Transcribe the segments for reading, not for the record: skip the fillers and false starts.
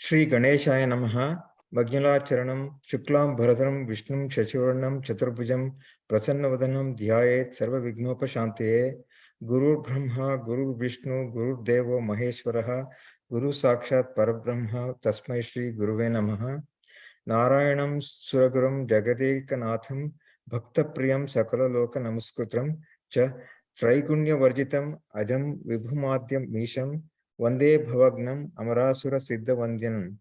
Shri Ganeshaya Namaha Bhagnalacharanam Shuklam Bharadharam Vishnum Shashivardhanam Chaturbhujam Prasannavadanam Dhyayet Sarva Vignopashantaye Guru Brahma Guru Vishnu Guru Devo Maheshwaraha Guru Sakshat Parabrahma Tasmai Shri Guruve Namaha Narayanam Suragurum Jagadekanatham Bhakta Priyam Sakala Loka Namaskutram Cha Traigunya Varjitam Ajam Vibhumadhyam Misham Vande Bhavagnam Amarasura Siddha Vandyanam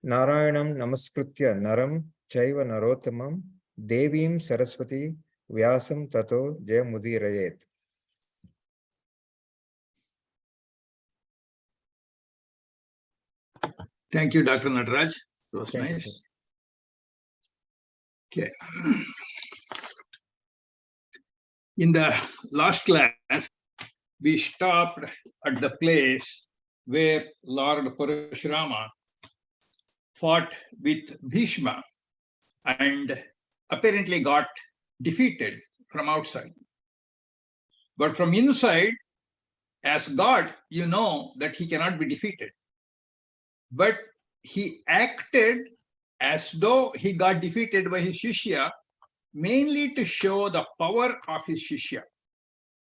Narayanam Namaskritya Naram Chaiva Narottamam Devim Saraswati Vyasam Tato Jayamudirayet. Thank you, Dr. Nataraj. It was Thank nice. Okay. In the last class, we stopped at the place where Lord Parashurama fought with Bhishma and apparently got defeated from outside. But from inside, as God, you know that he cannot be defeated. But he acted as though he got defeated by his Shishya, mainly to show the power of his Shishya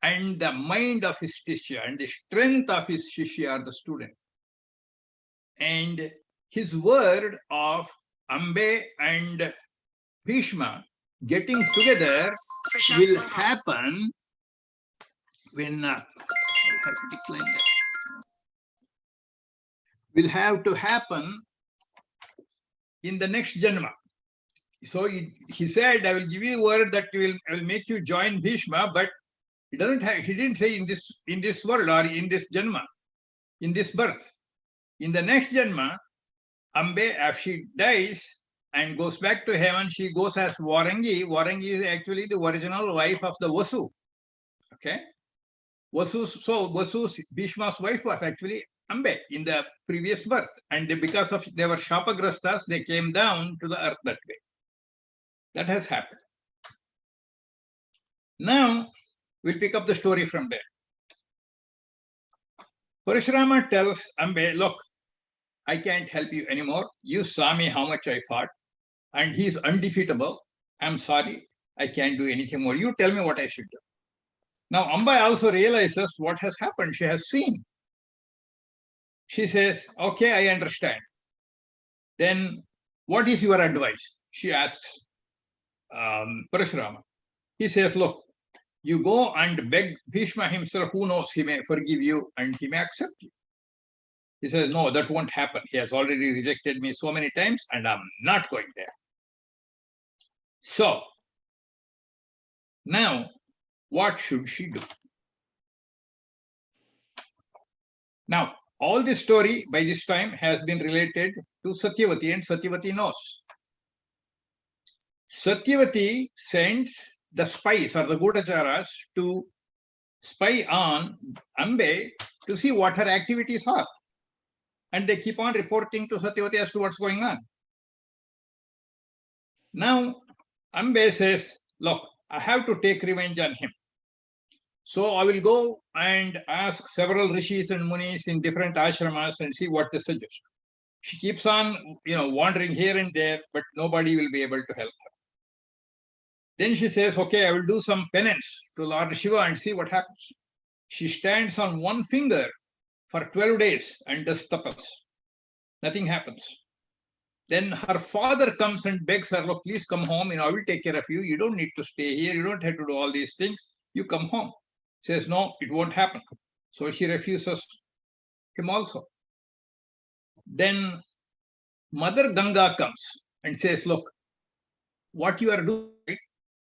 and the mind of his Shishya and the strength of his Shishya or the student. And his word of Ambe and Bhishma getting together will happen when will have to happen in the next Janma. So he said, I will give you a word that I will make you join Bhishma, but he didn't say in this world or in this Janma, in this birth. In the next Janma, Ambe, after she dies and goes back to heaven, she goes as Varangi. Varangi is actually the original wife of the Vasu. Okay? Vasu, Bhishma's wife was actually Ambe in the previous birth. And because of they were Shapagrastas, they came down to the earth that way. That has happened. Now, we'll pick up the story from there. Parashurama tells Ambe, look, I can't help you anymore. You saw me how much I fought, and he's undefeatable. I'm sorry, I can't do anything more. You tell me what I should do. Now, Amba also realizes what has happened. She has seen. She says, okay, I understand. Then what is your advice? She asks Parashurama. He says, look, you go and beg Bhishma himself, who knows, he may forgive you and he may accept you. He says, no, that won't happen. He has already rejected me so many times and I'm not going there. So, now, what should she do? Now, all this story by this time has been related to Satyavati, and Satyavati knows. Satyavati sends the spies or the Gudacharas to spy on Ambe to see what her activities are. And they keep on reporting to Satyavati as to what's going on. Now, Ambe says, look, I have to take revenge on him. So I will go and ask several rishis and munis in different ashramas and see what they suggest. She keeps on, wandering here and there, but nobody will be able to help her. Then she says, okay, I will do some penance to Lord Shiva and see what happens. She stands on one finger for 12 days and does tapas. Nothing happens. Then her father comes and begs her, look, please come home. I will take care of you. You don't need to stay here. You don't have to do all these things. You come home. Says, no, it won't happen. So she refuses him also. Then Mother Ganga comes and says, look, what you are doing,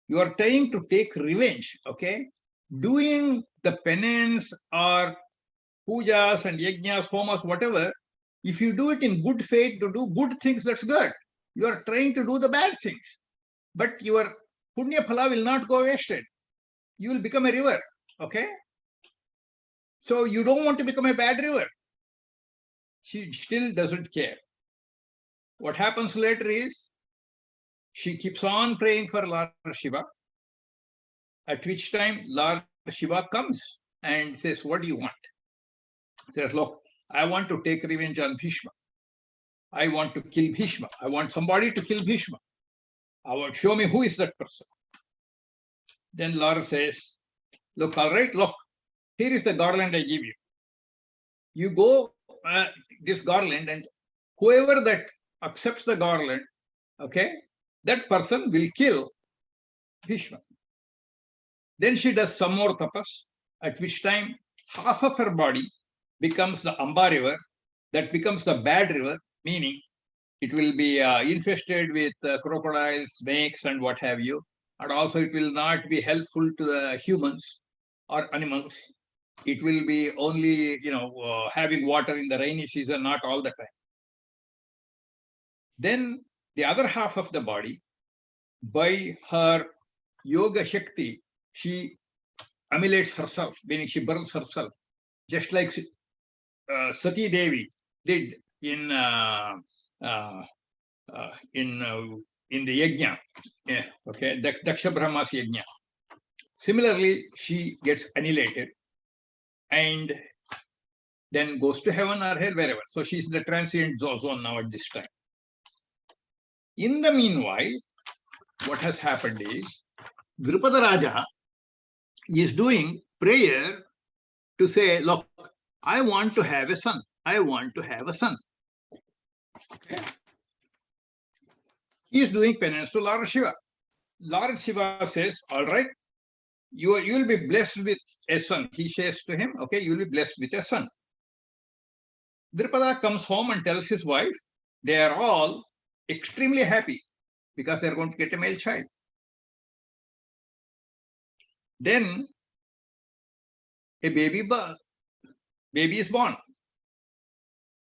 you are trying to take revenge, okay? Doing the penance or pujas and yajnas, homas, whatever, if you do it in good faith to do good things, that's good. You are trying to do the bad things. But your punya phala will not go wasted. You will become a river, okay? So you don't want to become a bad river. She still doesn't care. What happens later is, she keeps on praying for Lord Shiva, at which time Lord Shiva comes and says, what do you want? He says, look, I want to take revenge on Bhishma. I want to kill Bhishma. I want somebody to kill Bhishma. Show me who is that person. Then Lord says, look, all right, look, here is the garland I give you. You go this garland, and whoever that accepts the garland, okay, that person will kill Bhishma. Then she does some more tapas, at which time half of her body becomes the Amba river, that becomes the bad river, meaning it will be infested with crocodiles, snakes, and what have you. And also it will not be helpful to the humans or animals. It will be only, having water in the rainy season, not all the time. Then the other half of the body, by her yoga shakti, she annihilates herself, meaning she burns herself, just like Sati Devi did in the yajna, okay, Daksha Brahma's yajna. Similarly, she gets annihilated and then goes to heaven or hell, wherever. So she's in the transient zone now at this time. In the meanwhile, what has happened is Drupada Raja is doing prayer to say, look, I want to have a son. I want to have a son. Okay. He is doing penance to Lord Shiva. Lord Shiva says, all right, you will be blessed with a son. He says to him, okay, you will be blessed with a son. Drupada comes home and tells his wife, they are all extremely happy because they are going to get a male child. Then a baby is born.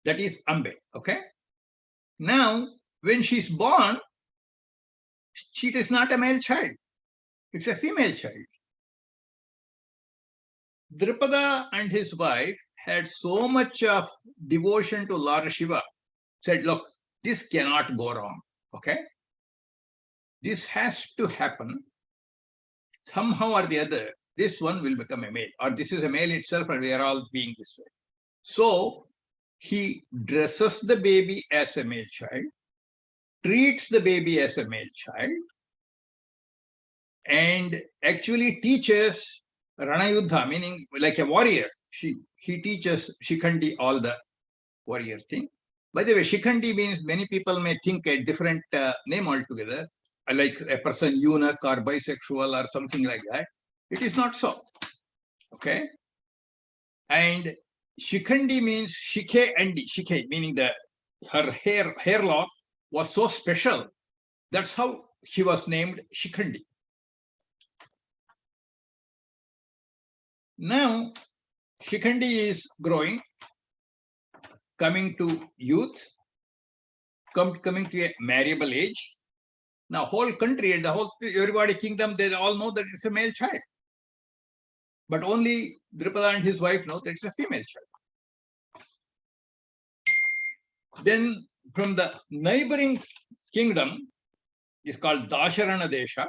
That is Ambe, okay? Now, when she's born, she is not a male child. It's a female child. Drupada and his wife had so much of devotion to Lord Shiva, said, look, this cannot go wrong, okay? This has to happen somehow or the other. This one will become a male, or this is a male itself, and we are all being this way. So he dresses the baby as a male child, treats the baby as a male child, and actually teaches Rana Yuddha, meaning like a warrior. He teaches Shikhandi all the warrior thing. By the way, Shikhandi means, many people may think a different name altogether, like a person eunuch or bisexual or something like that. It is not so. Okay. And Shikhandi means Shikhe Andi, Shikhe, meaning her hair lock was so special. That's how she was named Shikhandi. Now, Shikhandi is growing, coming to youth, coming to a marriable age. Now, whole country and everybody kingdom, they all know that it's a male child. But only Drupada and his wife know that it's a female child. Then from the neighboring kingdom is called Dasharana Desha.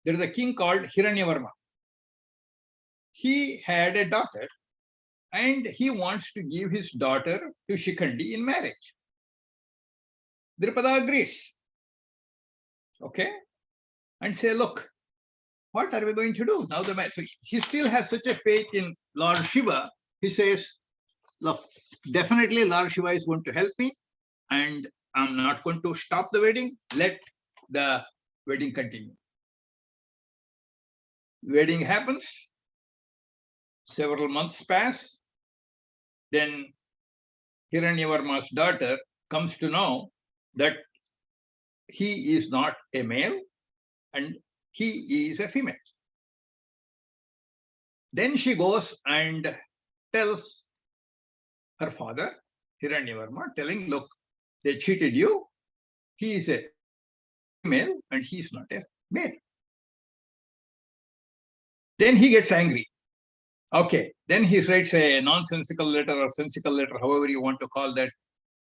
There is a king called Hiranyavarma. He had a daughter and he wants to give his daughter to Shikhandi in marriage. Drupada agrees. Okay. And say, look, what are we going to do? Now he still has such a faith in Lord Shiva. He says, look, definitely Lord Shiva is going to help me and I'm not going to stop the wedding. Let the wedding continue. Wedding happens. Several months pass. Then Hiranyavarma's daughter comes to know that he is not a male and he is a female. Then she goes and tells her father, Hiranyavarma, telling, look, they cheated you. He is a female and he is not a male. Then he gets angry. Okay, then he writes a nonsensical letter or sensical letter, however you want to call that.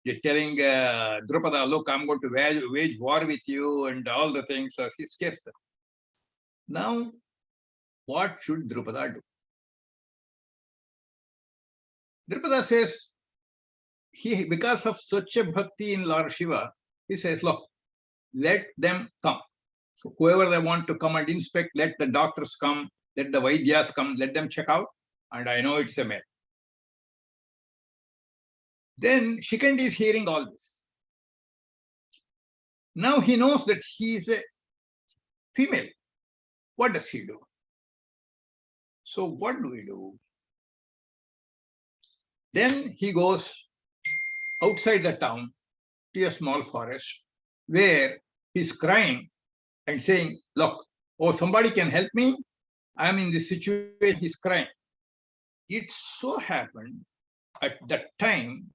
You're telling Drupada, look, I'm going to wage war with you and all the things. So he scares them. Now, what should Drupada do? Drupada says, because of such a bhakti in Lord Shiva, he says, look, let them come. So whoever they want to come and inspect, let the doctors come, let the Vaidyas come, let them check out, and I know it's a male. Then Shikhandi is hearing all this. Now he knows that he is a female. What does he do? So what do we do? Then he goes outside the town to a small forest where he's crying and saying, look, oh, somebody can help me. I'm in this situation. He's crying. It so happened at that time,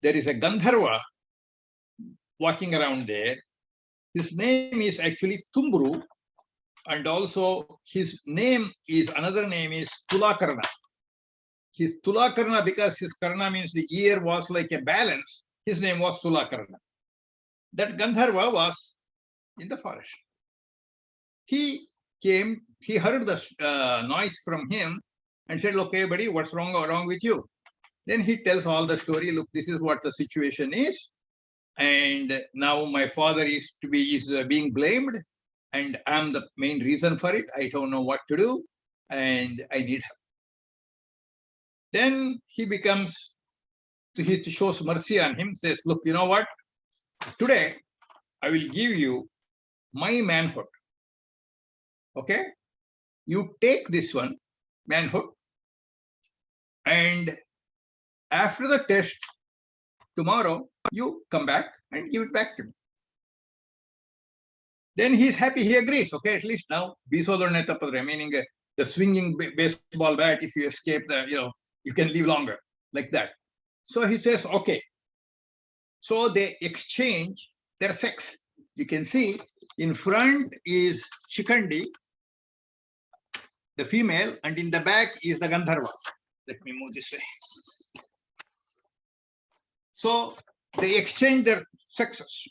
there is a Gandharva walking around there. His name is actually Tumbru, and also his name is, another name is Tulakarna. His Tulakarna, because his Karna means the ear was like a balance, his name was Tulakarna. That Gandharva was in the forest. He came, he heard the noise from him and said, okay, buddy, what's wrong with you? Then he tells all the story. Look, this is what the situation is. And now my father is being blamed, and I'm the main reason for it. I don't know what to do, and I need help. Then he shows mercy on him, says, look, you know what? Today, I will give you my manhood. Okay? You take this one, manhood, and after the test, tomorrow, you come back and give it back to me. Then he's happy, he agrees. Okay, at least now, meaning the swinging baseball bat, if you escape you can live longer, like that. So he says, okay. So they exchange their sex. You can see in front is Shikhandi, the female, and in the back is the Gandharva. Let me move this way. So they exchange their sexes.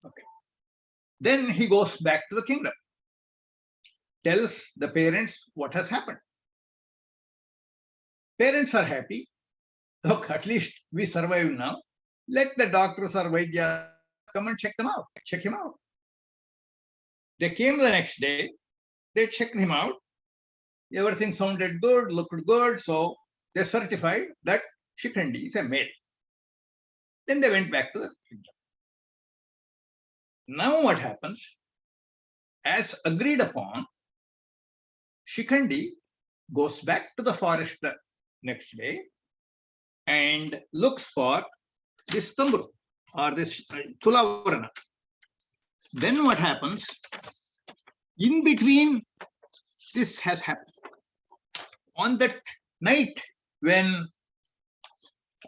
Okay. Then he goes back to the kingdom, tells the parents what has happened. Parents are happy. Look, at least we survived now. Let the doctors or Vaidya come and check him out. They came the next day. They checked him out. Everything sounded good, looked good. So they certified that Shikhandi is a male. Then they went back to the kingdom. Now what happens? As agreed upon, Shikhandi goes back to the forest the next day and looks for this Tamburu or this Tulavarna. Then what happens? In between, this has happened. On that night when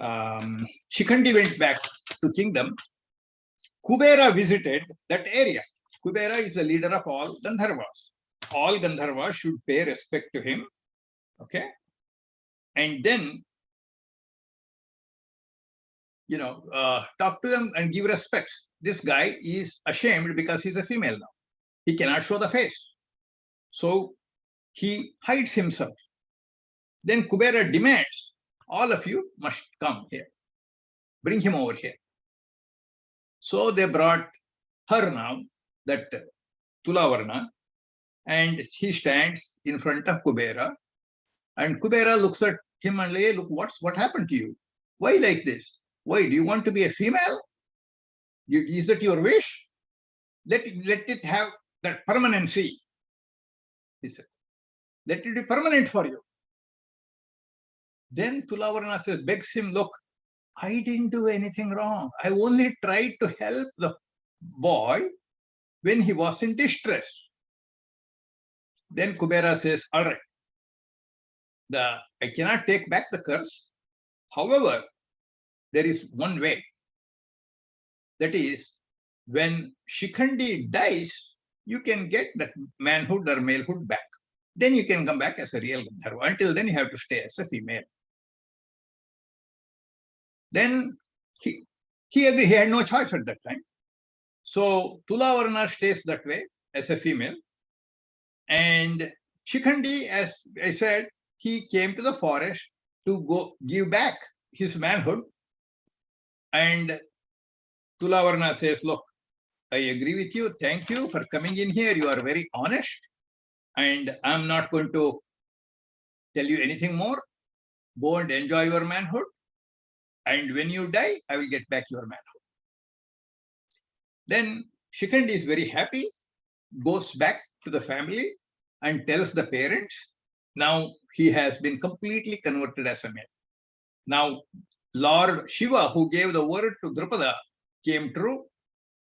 Shikhandi went back to kingdom, Kubera visited that area. Kubera is the leader of all Gandharvas. All Gandharvas should pay respect to him. Okay. And then, talk to them and give respects. This guy is ashamed because he's a female now. He cannot show the face. So he hides himself. Then Kubera demands, all of you must come here. Bring him over here. So they brought her now, that Tulavarna, and he stands in front of Kubera. And Kubera looks at him and says, look, what happened to you? Why like this? Why, do you want to be a female? Is that your wish? Let it have that permanency, he said. Let it be permanent for you. Then Tulavarna says, begs him, look, I didn't do anything wrong. I only tried to help the boy when he was in distress. Then Kubera says, all right, I cannot take back the curse. However, there is one way. That is, when Shikhandi dies, you can get that manhood or malehood back. Then you can come back as a real Gandharva. Until then, you have to stay as a female. Then he agreed. He had no choice at that time. So Tulavarna stays that way as a female. And Shikhandi, as I said, he came to the forest to go give back his manhood. And Tulavarna says, look, I agree with you. Thank you for coming in here. You are very honest. And I'm not going to tell you anything more. Go and enjoy your manhood. And when you die, I will get back your manhood. Then Shikhandi is very happy, goes back to the family and tells the parents, now he has been completely converted as a male. Now, Lord Shiva, who gave the word to Drupada, came true.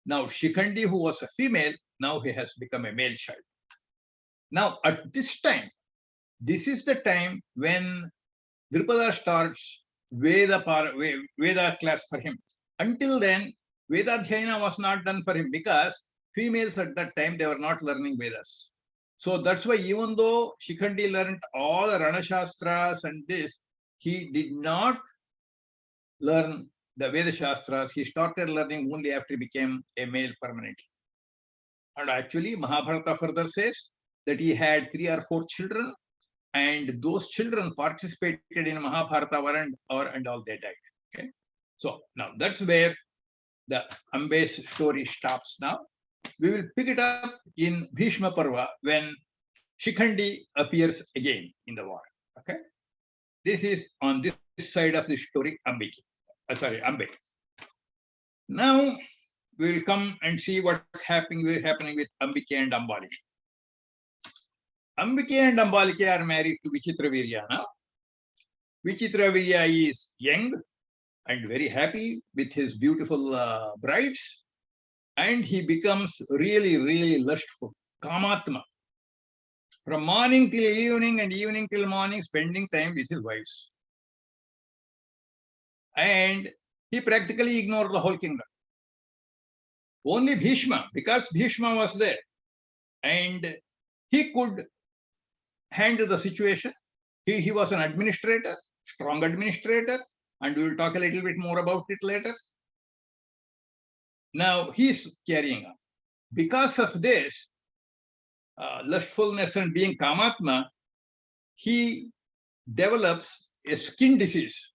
Now, Shikhandi, who was a female, now he has become a male child. Now, at this time, this is the time when Drupada starts Veda class for him. Until then, Veda Dhyayana was not done for him because females at that time, they were not learning Vedas. So that's why even though Shikhandi learned all the Rana Shastras and this, he did not learn the Veda Shastras. He started learning only after he became a male permanently. And actually, Mahabharata further says that he had 3 or 4 children, and those children participated in Mahabharata and all they died. Okay, so now that's where the Ambe's story stops now. We will pick it up in Bhishma Parva when Shikhandi appears again in the war. Okay, this is on this side of the story, Ambe. Now we will come and see what's happening with Ambike and Ambalike. Ambike and Ambalike are married to Vichitravirya now. Vichitravirya is young and very happy with his beautiful brides, and he becomes really, really lustful, kamatma. From morning till evening and evening till morning, spending time with his wives. And he practically ignored the whole kingdom. Only Bhishma, because Bhishma was there, and he could handle the situation. He was an administrator, strong administrator, and we will talk a little bit more about it later. Now he's carrying on. Because of this lustfulness and being kamatma, he develops a skin disease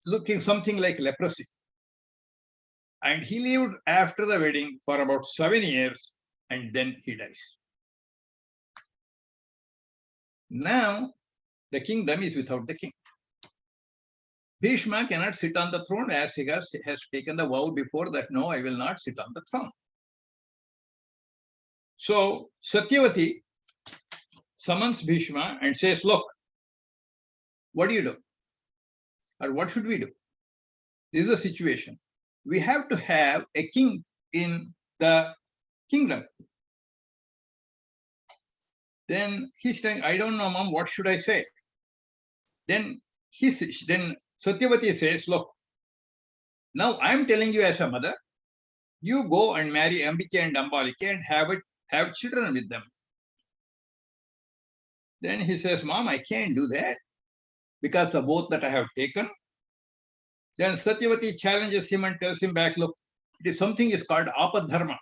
looking something like leprosy. And he lived after the wedding for about 7 years, and then he dies. Now the kingdom is without the king. Bhishma cannot sit on the throne as he has taken the vow before that, no, I will not sit on the throne. So Satyavati summons Bhishma and says, look, what do you do? Or what should we do? This is a situation. We have to have a king in the kingdom. Then he's saying, I don't know, Mom, what should I say? Then Satyavati says, look, now I'm telling you as a mother, you go and marry Ambike and Ambalike and have children with them. Then he says, Mom, I can't do that because of both that I have taken. Then Satyavati challenges him and tells him back, look, it is something is called apadharma.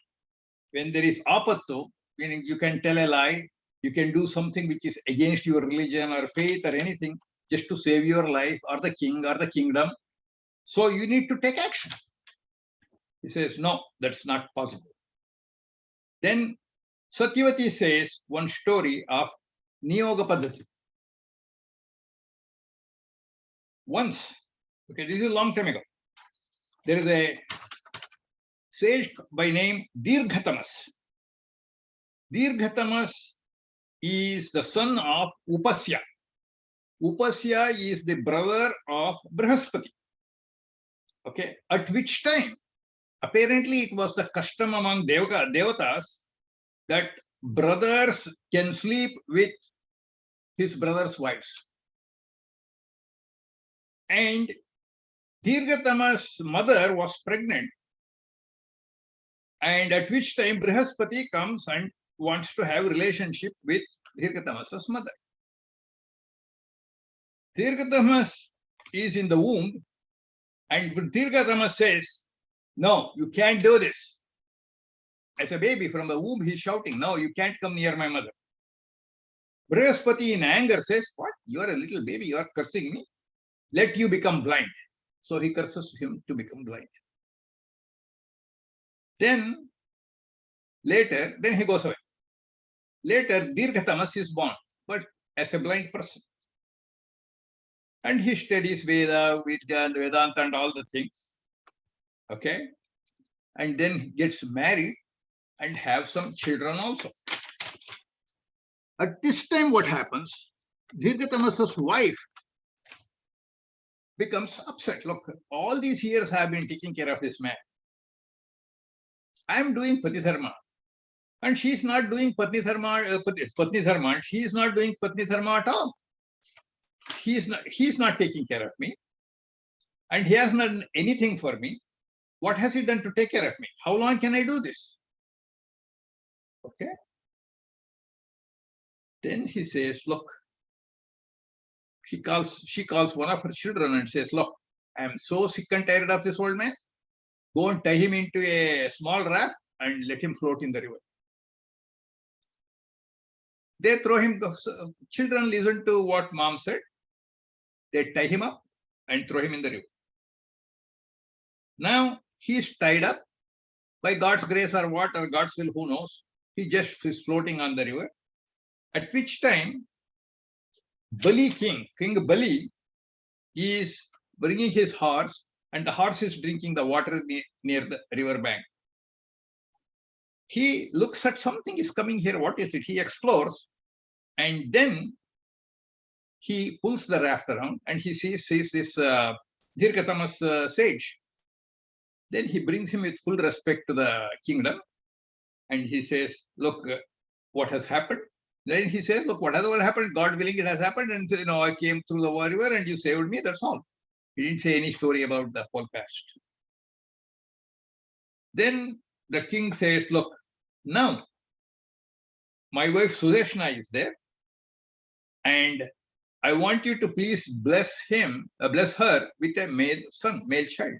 When there is apattu, meaning you can tell a lie, you can do something which is against your religion or faith or anything just to save your life or the king or the kingdom. So you need to take action. He says, no, that's not possible. Then Satyavati says one story of Niyoga Paddhati. Once, okay, this is a long time ago, there is a sage by name Dirghatamas. Dirghatamas is the son of Upasya. Upasya is the brother of Brihaspati. Okay, at which time, apparently it was the custom among devatas that brothers can sleep with his brother's wives. And Dirghatamas' mother was pregnant, and at which time Brihaspati comes and wants to have relationship with Dirghatamas' mother. Dirghatamas is in the womb, and Dirghatamas says, no, you can't do this. As a baby from the womb, he's shouting, no, you can't come near my mother. Brihaspati in anger says, what? You are a little baby, you are cursing me. Let you become blind. So he curses him to become blind. Then later, then he goes away. Later, Dirghatamas is born, but as a blind person. And he studies Veda, Vedanta and all the things. Okay. And then gets married and have some children also. At this time, what happens? Dirghatamas's wife becomes upset. Look, all these years I have been taking care of this man. I am doing Patidharma. And she is not doing Patni Dharma. She is not doing Patni Dharma at all. He is not taking care of me. And he has not done anything for me. What has he done to take care of me? How long can I do this? Okay. Then he says, look, she calls one of her children and says, look, I am so sick and tired of this old man. Go and tie him into a small raft and let him float in the river. They throw him, children listen to what mom said. They tie him up and throw him in the river. Now he is tied up by God's grace or what, or God's will, who knows. He just is floating on the river. At which time, King Bali is bringing his horse, and the horse is drinking the water near the river bank. He looks at something is coming here. What is it? He explores, and then he pulls the raft around and he sees this Dirghatamas sage. Then he brings him with full respect to the kingdom, and he says, look, what has happened? Then he says, look, whatever happened, God willing, it has happened. And I came through the river and you saved me. That's all. He didn't say any story about the whole past. Then the king says, look, now my wife Sudeshna is there, and I want you to please bless her with a male child.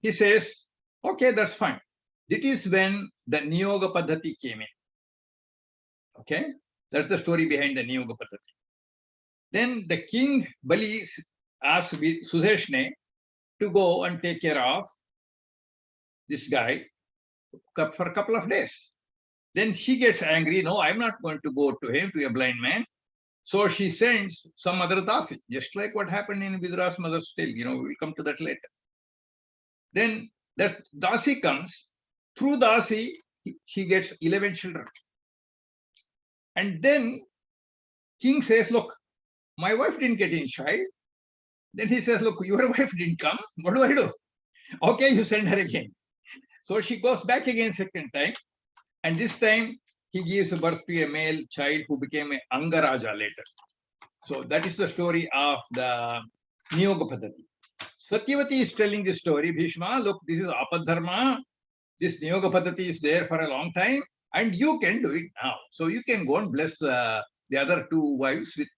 He says, okay, that's fine. It is when the Niyoga Paddhati came in. Okay, that's the story behind the Niyoga Paddhati. Then the king Bali asks Sudeshna to go and take care of this guy for a couple of days. Then she gets angry. No, I'm not going to go to him, to a blind man. So she sends some other Dasi, just like what happened in Vidura's mother's tale. We'll come to that later. Then that Dasi comes. Through Dasi, he gets 11 children. And then king says, look, my wife didn't get any child. Then he says, look, your wife didn't come. What do I do? Okay, you send her again. So she goes back again second time. And this time he gives birth to a male child who became an Angaraja later. So that is the story of the Niyoga Paddhati. Satyavati is telling this story. Bhishma, look, this is Apadharma. This Niyoga Paddhati is there for a long time, and you can do it now. So you can go and bless the other two wives with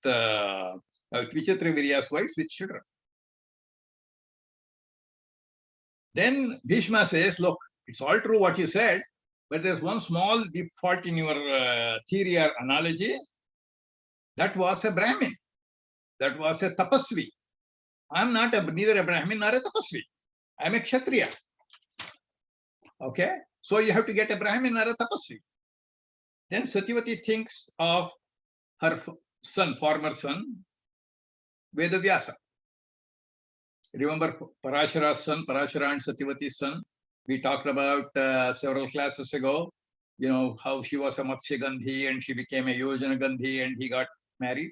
Vichitravirya's wives with children. Then Bhishma says, look, it's all true what you said, but there's one small fault in your theory or analogy. That was a Brahmin. That was a Tapasvi. I'm not neither a Brahmin nor a Tapasvi. I'm a Kshatriya. Okay? So you have to get a Brahmin or a Tapasvi. Then Satyavati thinks of her son, former son, Vedavyasa. Remember Parashara's son, Parashara and Satyavati's son? We talked about several classes ago, how she was a Matsya Gandhi and she became a Yojana Gandhi and he got married.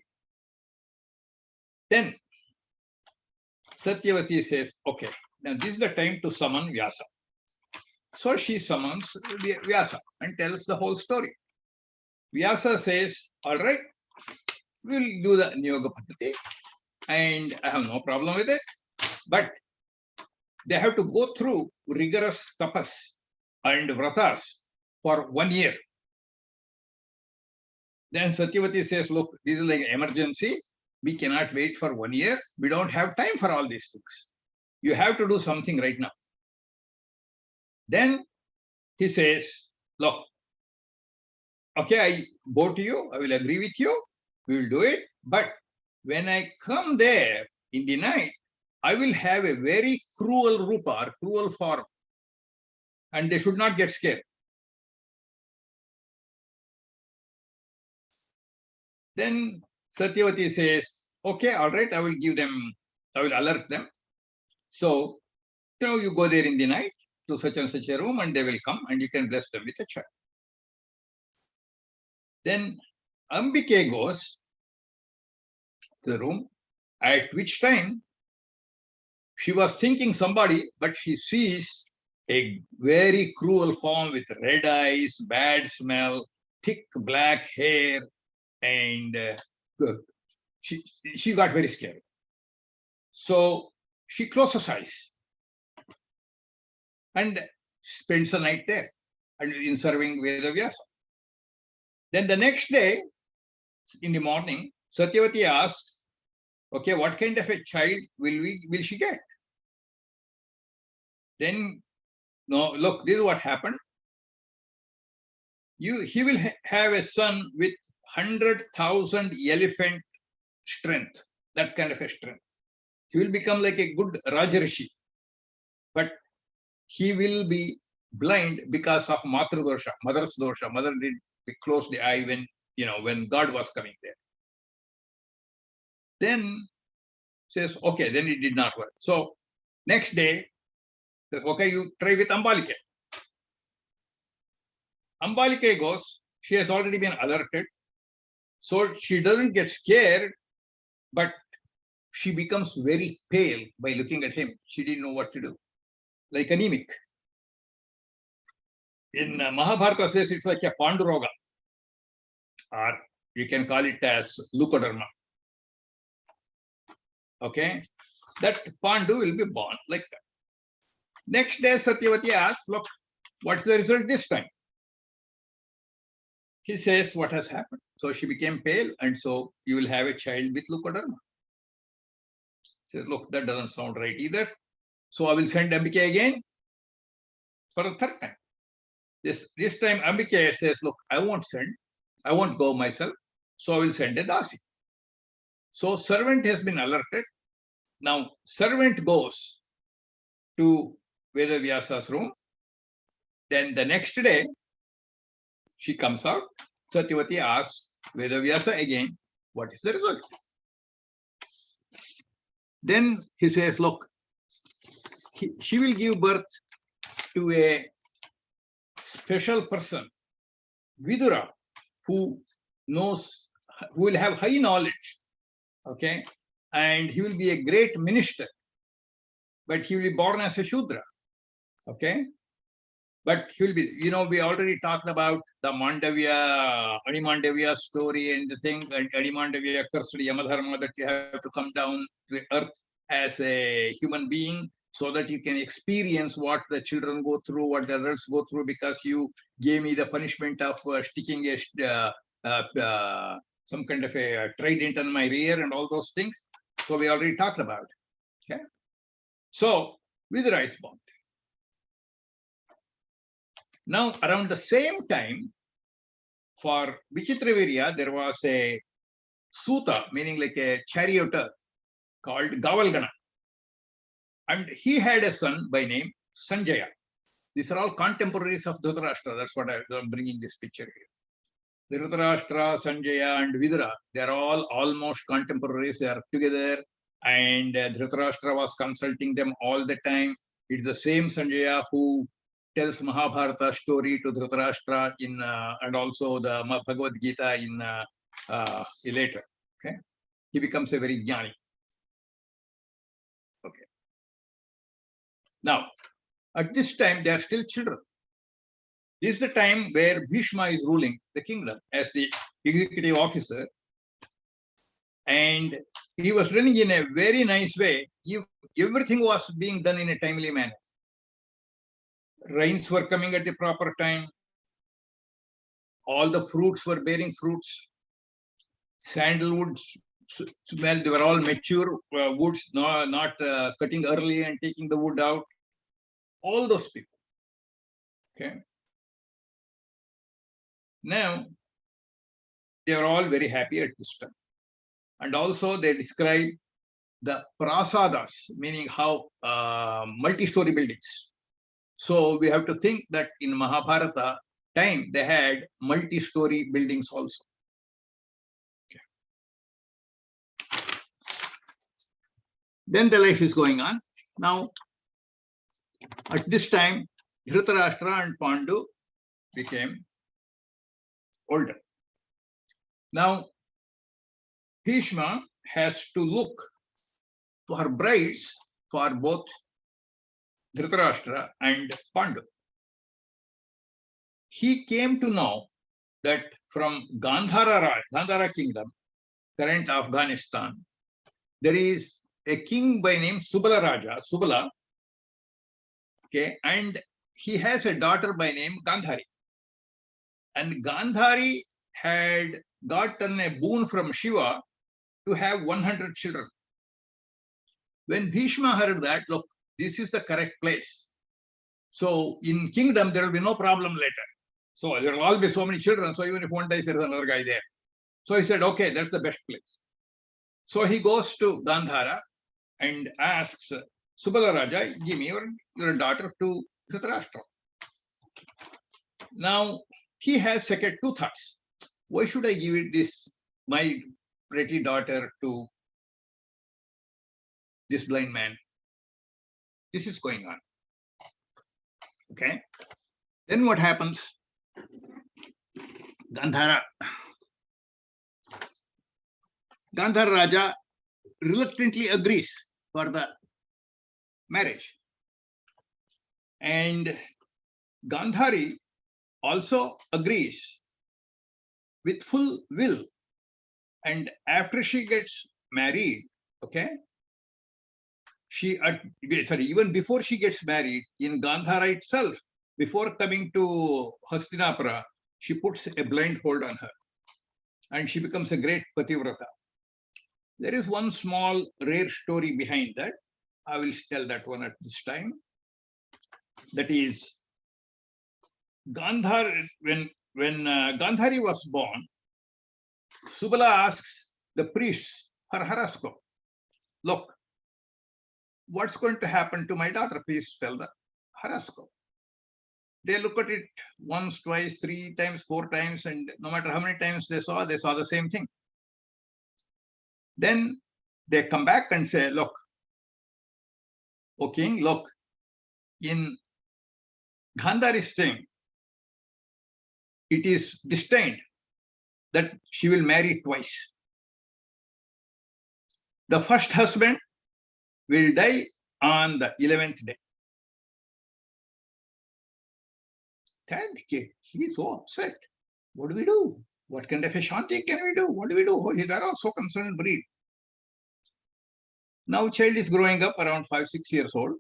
Then Satyavati says, okay, now this is the time to summon Vyasa. So she summons Vyasa and tells the whole story. Vyasa says, all right, we'll do the Niyoga Paddhati and I have no problem with it. But they have to go through rigorous tapas and vratas for 1 year. Then Satyavati says, look, this is like an emergency. We cannot wait for 1 year. We don't have time for all these things. You have to do something right now. Then he says, look, okay, I go to you, I will agree with you, we will do it. But when I come there in the night, I will have a very cruel rupa, or cruel form, and they should not get scared. Then Satyavati says, okay, all right, I will give them, I will alert them. So, you go there in the night to such and such a room, and they will come, and you can bless them with a child. Then Ambike goes to the room, at which time she was thinking somebody, but she sees a very cruel form with red eyes, bad smell, thick black hair, and she got very scared. So she closes eyes and spends the night there and in serving Vedavyasa. Then the next day, in the morning, Satyavati asks, okay, what kind of a child will she get? Then, no, look, this is what happened. He will have a son with 100,000 elephant strength, that kind of a strength. He will become like a good Rajarishi, but he will be blind because of Matru dosha, mother's dosha. Mother did close the eye when God was coming there. Then says, okay, then it did not work. So next day, says, okay, you try with Ambalike. Ambalike goes, she has already been alerted. So she doesn't get scared, but she becomes very pale by looking at him. She didn't know what to do, like anemic. In Mahabharata says it's like a Panduroga, or you can call it as Lukoderma. Okay, that Pandu will be born like that. Next day, Satyavati asks, look, what's the result this time? He says, what has happened? So she became pale, and so you will have a child with Lukoderma. Says, look, that doesn't sound right either. So I will send Ambike again for the third time. This time Ambike says, look, I won't go myself. So I will send a Dasi. So servant has been alerted. Now servant goes to Vedavyasa's room. Then the next day, she comes out. Satyavati asks Vedavyasa again, what is the result? Then he says, look, she will give birth to a special person, Vidura, who will have high knowledge, okay? And he will be a great minister, but he will be born as a Shudra, okay? But he will be, we already talked about the Animandavya story and the thing, and Animandavya cursed Yamadharma that you have to come down to the earth as a human being so that you can experience what the children go through, what the adults go through, because you gave me the punishment of sticking some kind of a trident on my rear and all those things. So we already talked about it, okay? So Vidura is born. Now, around the same time, for Vichitravirya, there was a Suta, meaning like a charioteer, called Gavalgana. And he had a son by name Sanjaya. These are all contemporaries of Dhritarashtra. That's what I'm bringing this picture here. Dhritarashtra, Sanjaya, and Vidura, they are all almost contemporaries. They are together. And Dhritarashtra was consulting them all the time. It's the same Sanjaya who tells Mahabharata story to Dhritarashtra and also the Bhagavad Gita later. Okay, he becomes a very jnani. Okay. Now, at this time, they are still children. This is the time where Bhishma is ruling the kingdom as the executive officer, and he was running in a very nice way. Everything was being done in a timely manner. Rains were coming at the proper time. All the fruits were bearing fruits. Sandalwood smell, they were all mature woods, not cutting early and taking the wood out. All those people. Okay. Now, they are all very happy at this time. And also they describe the prasadas, meaning how multi-story buildings. So we have to think that in Mahabharata time, they had multi-story buildings also. Okay. Then the life is going on. Now, at this time, Dhritarashtra and Pandu became older. Now, Bhishma has to look for brides for both Dhritarashtra and Pandu. He came to know that from Gandhara kingdom, current Afghanistan, there is a king by name Subala, okay, and he has a daughter by name Gandhari. And Gandhari had gotten a boon from Shiva to have 100 children. When Bhishma heard that, look, this is the correct place. So in kingdom, there will be no problem later. So there will all be so many children. So even if one dies, there is another guy there. So he said, okay, that's the best place. So he goes to Gandhara and asks Subala Raja, give me your daughter to Dhritarashtra. Now he has second two thoughts. Why should I give it this, my pretty daughter, to this blind man? This is going on. Okay. Then what happens? Gandhara Raja reluctantly agrees for the marriage. And Gandhari also agrees with full will. And after she gets married, okay, even before she gets married, in Gandhara itself, before coming to Hastinapura, she puts a blindfold on her and she becomes a great Pativrata. There is one small rare story behind that. I will tell that one at this time. That is, Gandhar, when Gandhari was born, Subala asks the priests her horoscope. Look, what's going to happen to my daughter? Please tell the horoscope. They look at it once, twice, 3 times, 4 times, and no matter how many times they saw the same thing. Then they come back and say, look, O king, look, in Gandhari's thing, it is destined that she will marry twice. The first husband will die on the 11th day. And he is so upset. What do we do? What kind of a shanti can we do? What do we do? They are all so concerned, worried. Now child is growing up around 5, 6 years old.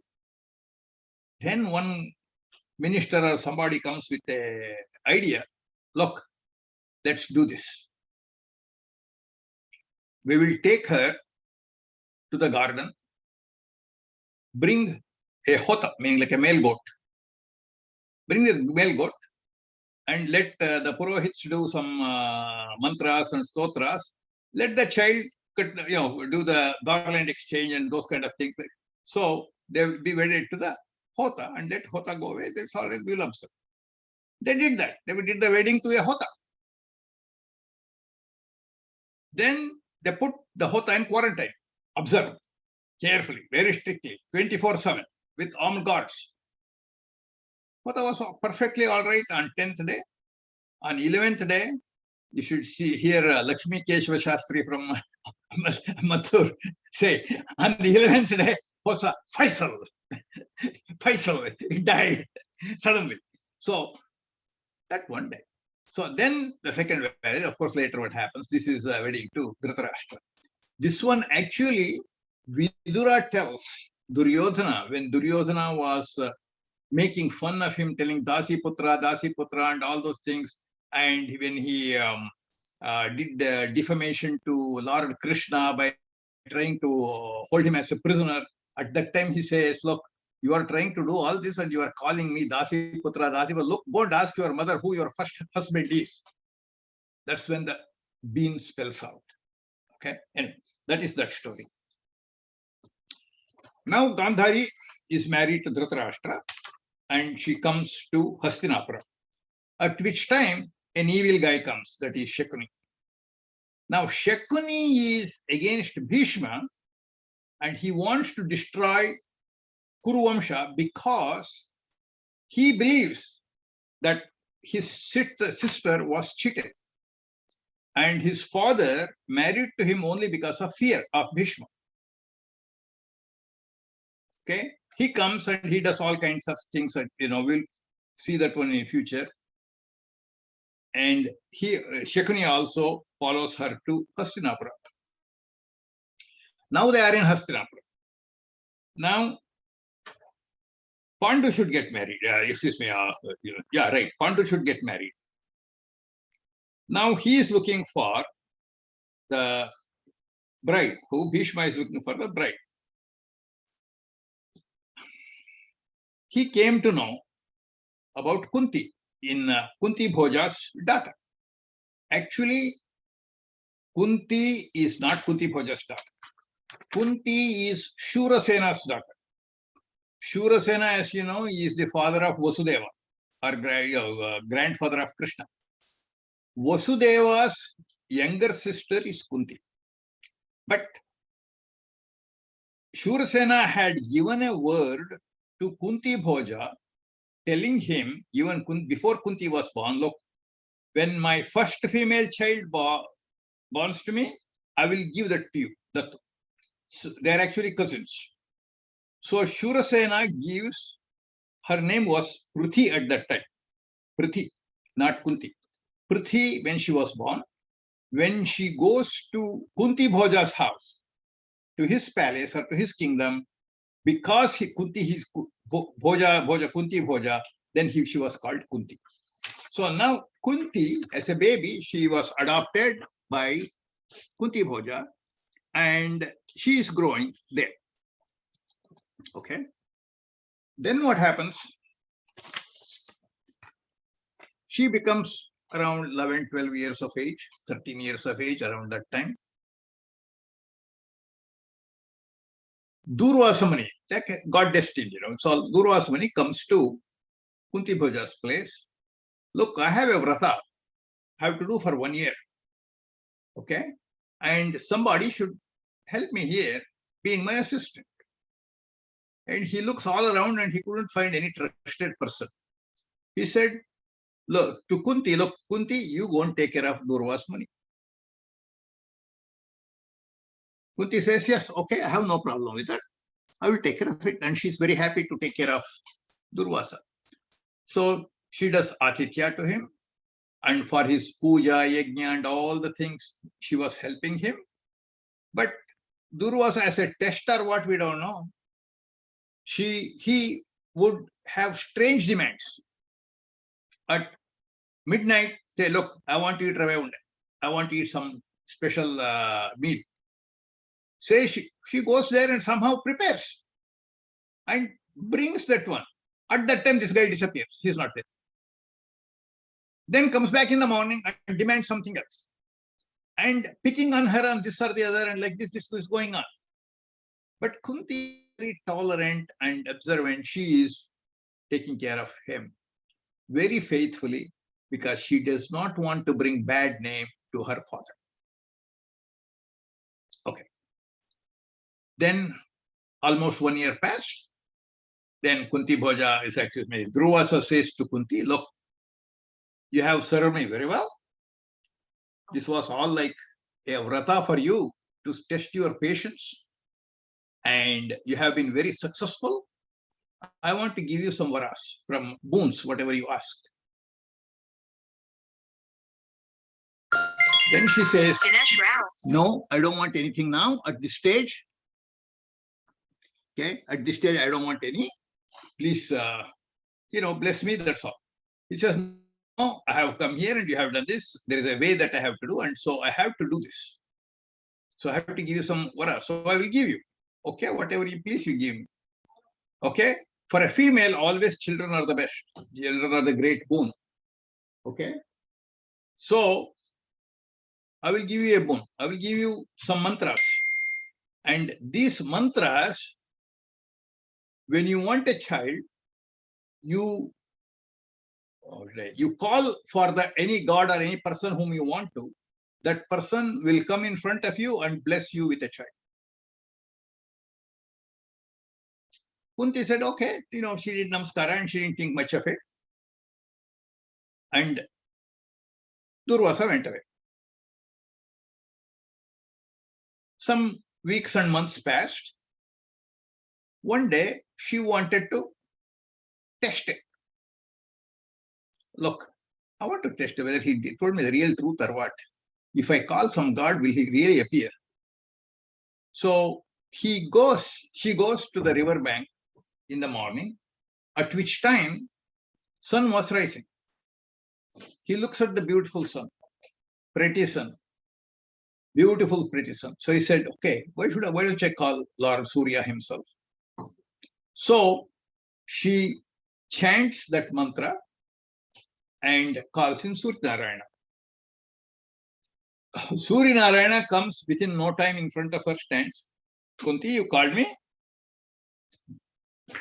Then one minister or somebody comes with an idea. Look, let's do this. We will take her to the garden, bring a hota, meaning like a male goat. Bring the male goat and let the purohits do some mantras and stotras. Let the child do the garland exchange and those kind of things. So they will be wedded to the hota and let hota go away. That's all right, we'll observe. They did that. They did the wedding to a hota. Then they put the hota in quarantine. Observe carefully, very strictly, 24/7 with armed guards. Hota was perfectly all right on 10th day. On 11th day, you should hear Lakshmi Keshava Shastri from Mathur say, on the 11th day, Hosa Faisal, he died suddenly. So that one day. So then the second marriage, of course, later what happens, this is a wedding to Dhritarashtra. This one actually, Vidura tells Duryodhana, when Duryodhana was making fun of him, telling Dasi Putra, and all those things. And when he did defamation to Lord Krishna by trying to hold him as a prisoner, at that time he says, look, you are trying to do all this and you are calling me Dasi Putra, Look, go and ask your mother who your first husband is. That's when the bean spells out. Okay, and that is that story. Now Gandhari is married to Dhritarashtra and she comes to Hastinapura, at which time an evil guy comes, that is Shakuni. Now Shakuni is against Bhishma and he wants to destroy Kuruvamsha because he believes that his sister was cheated and his father married to him only because of fear of Bhishma. Okay, he comes and he does all kinds of things, and we'll see that one in future. And Shakuni also follows her to Hastinapura. Now they are in Hastinapura. Now Pandu should get married. Excuse me. Right. Pandu should get married. Now he is looking for the bride. Who Bhishma is looking for the bride. He came to know about Kunti in Kunti Bhoja's daughter. Actually, Kunti is not Kunti Bhoja's daughter. Kunti is Shurasena's daughter. Shurasena, as you know, is the father of Vasudeva, or grandfather of Krishna. Vasudeva's younger sister is Kunti. But Shurasena had given a word to Kunti Bhoja, telling him, even before Kunti was born, look, when my first female child born to me, I will give that to you. So they are actually cousins. So Shurasena gives, her name was Pruthi at that time. Pruthi, not Kunti. Pruthi, when she was born, when she goes to Kunti Bhoja's house, to his palace or to his kingdom, because Kunti, Bhoja, Kunti Bhoja, then she was called Kunti. So now Kunti, as a baby, she was adopted by Kunti Bhoja and she is growing there. Okay. Then what happens? She becomes around 11, 12 years of age, 13 years of age, around that time. Durvasa Muni, that got destined, So Durvasa Muni comes to Kunti Bhoja's place. Look, I have a vrata, I have to do for 1 year. Okay. And somebody should help me here, being my assistant. And he looks all around and he couldn't find any trusted person. He said, look, to Kunti, look, Kunti, you go and take care of Durvasa Muni. Kunti says, yes, okay, I have no problem with that. I will take care of it. And she's very happy to take care of Durvasa. So she does Atitya to him. And for his puja, yajna, and all the things, she was helping him. But Durvasa, as a tester, what we don't know, he would have strange demands. At midnight, say, look, I want to eat rave unde. I want to eat some special meal. Say she goes there and somehow prepares and brings that one. At that time, this guy disappears. He's not there. Then comes back in the morning and demands something else. And picking on her on this or the other, and like this is going on. But Kunti is very tolerant and observant. She is taking care of him very faithfully because she does not want to bring bad name to her father. Okay. Then almost 1 year passed. Then Kunti Bhoja is actually, Durvasa says to Kunti, look, you have served me very well. This was all like a vrata for you to test your patience. And you have been very successful. I want to give you some varas, from boons, whatever you ask. Then she says, no, I don't want anything now at this stage. Okay, at this stage, I don't want any. Please, bless me, that's all. He says, no, I have come here and you have done this. There is a way that I have to do, and so I have to do this. So I have to give you some vara. So I will give you. Okay, whatever you please, you give me. Okay, for a female, always children are the best. Children are the great boon. Okay, so I will give you a boon. I will give you some mantras. And these mantras, when you want a child, you call for any god or any person whom you want to. That person will come in front of you and bless you with a child. Kunti said, okay, she did namaskara and she didn't think much of it. And Durvasa went away. Some weeks and months passed. One day, she wanted to test it. Look, I want to test whether he told me the real truth or what. If I call some god, will he really appear? So she goes to the river bank in the morning, at which time sun was rising. He looks at the beautiful sun, pretty sun, beautiful, pretty sun. So he said, okay, why don't I call Lord Surya himself? So she chants that mantra and calls him Surya Narayana. Surya Narayana comes within no time in front of her, stands. Kunti, you called me?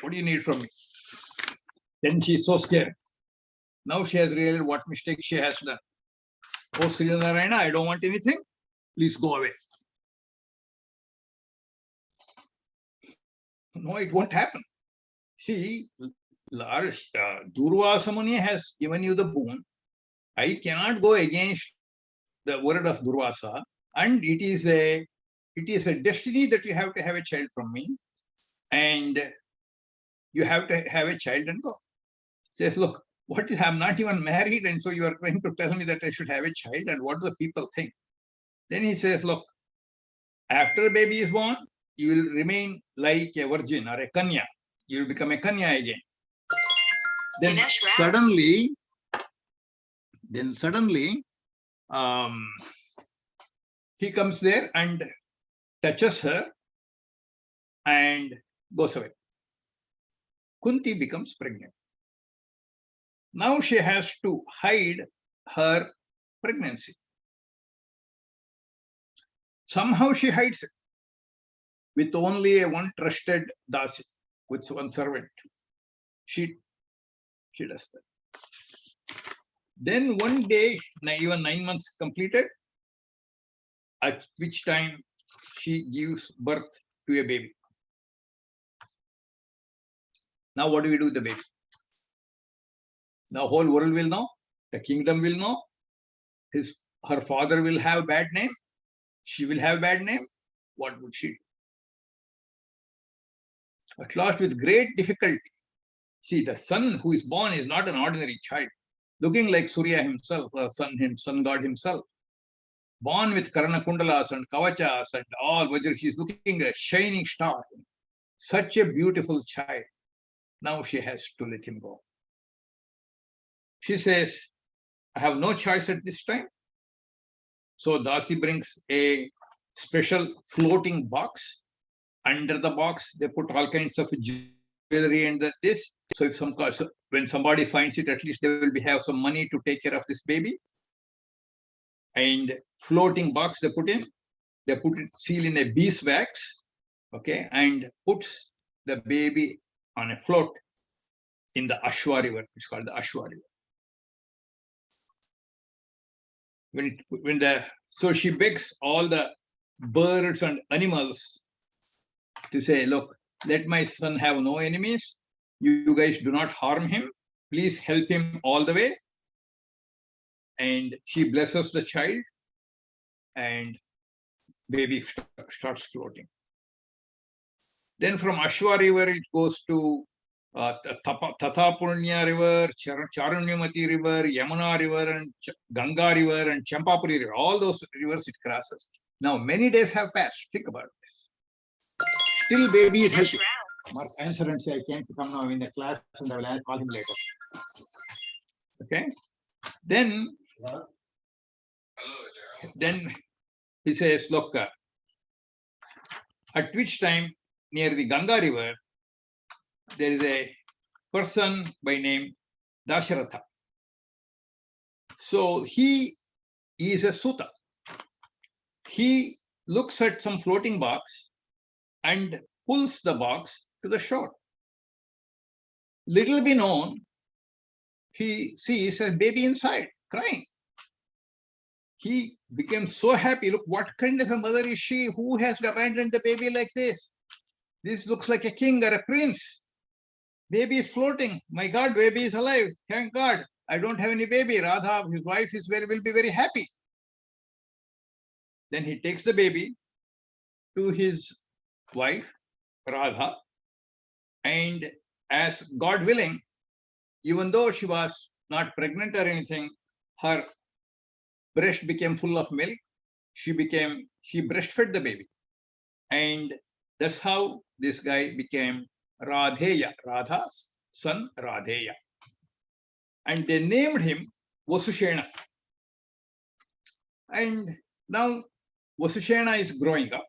What do you need from me? Then she's so scared. Now she has realized what mistake she has done. Oh, Surya Narayana, I don't want anything. Please go away. No, it won't happen. See, Durvasa Muni has given you the boon. I cannot go against the word of Durvasa, and it is a destiny that you have to have a child from me, and you have to have a child and go. Says, look, what is, I'm not even married, and so you are trying to tell me that I should have a child, and what do the people think? Then he says, look, after the baby is born, you will remain like a virgin or a kanya. You will become a kanya again. Then suddenly, he comes there and touches her and goes away. Kunti becomes pregnant. Now she has to hide her pregnancy. Somehow she hides it with only one trusted dasi, with one servant. She does that. Then one day, even 9 months completed, at which time she gives birth to a baby. Now what do we do with the baby? Now whole world will know, the kingdom will know, her father will have bad name, she will have bad name. What would she do? At last, with great difficulty, see, the son who is born is not an ordinary child, looking like Surya himself, sun god himself, born with Karna Kundalas and Kavachas and all, whether she is looking a shining star, such a beautiful child. Now she has to let him go. She says, I have no choice at this time. So Dasi brings a special floating box. Under the box, they put all kinds of jewelry and this. So if when somebody finds it, at least they will have some money to take care of this baby. And floating box they put it seal in a beeswax, okay, and puts the baby on a float in the Ashwa river. It's called the Ashwa river. So she begs all the birds and animals to say, look, let my son have no enemies. You guys do not harm him. Please help him all the way. And she blesses the child, and baby starts floating. Then from Ashwa river, it goes to Tatapurnya river, Charunyamati river, Yamuna river, and Ganga river, and Champapuri river. All those rivers it crosses. Now, many days have passed. Think about this. Still, baby is healthy. Mark, answer and say, I can't come now in the class, and I will call him later. Okay? Then he says, look, at which time, near the Ganga river, there is a person by name Dasharatha. So he is a Suta. he looks at some floating box and pulls the box to the shore. Little be known, he sees a baby inside crying. He became so happy. Look, what kind of a mother is she? Who has abandoned the baby like this? This looks like a king or a prince. Baby is floating. My God, baby is alive. Thank God. I don't have any baby. Radha, his wife, will be very happy. Then he takes the baby to his wife, Radha, and as God willing, even though she was not pregnant or anything, her breast became full of milk. She breastfed the baby. And that's how this guy became Radheya, Radha's son Radheya. And they named him Vasushena. And now Vasushena is growing up.